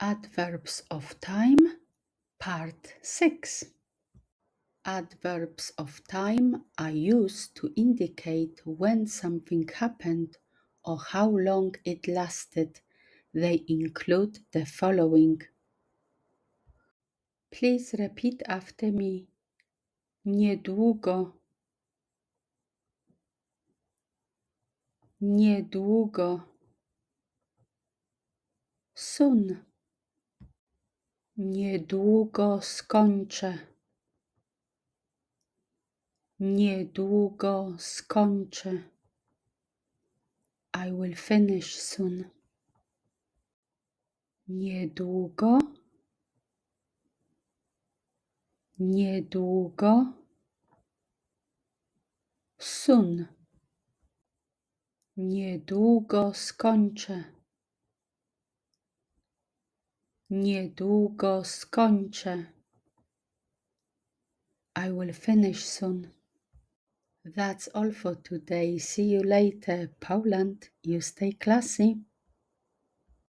Adverbs of Time, Part 6. Adverbs of time are used to indicate when something happened or how long it lasted. They include the following. Please repeat after me. Niedługo. Niedługo. Soon. Niedługo skończę. Niedługo skończę. I will finish soon. Niedługo. Niedługo. Soon. Niedługo skończę. Niedługo skończę. I will finish soon. That's all for today. See you later. Poland, you stay classy.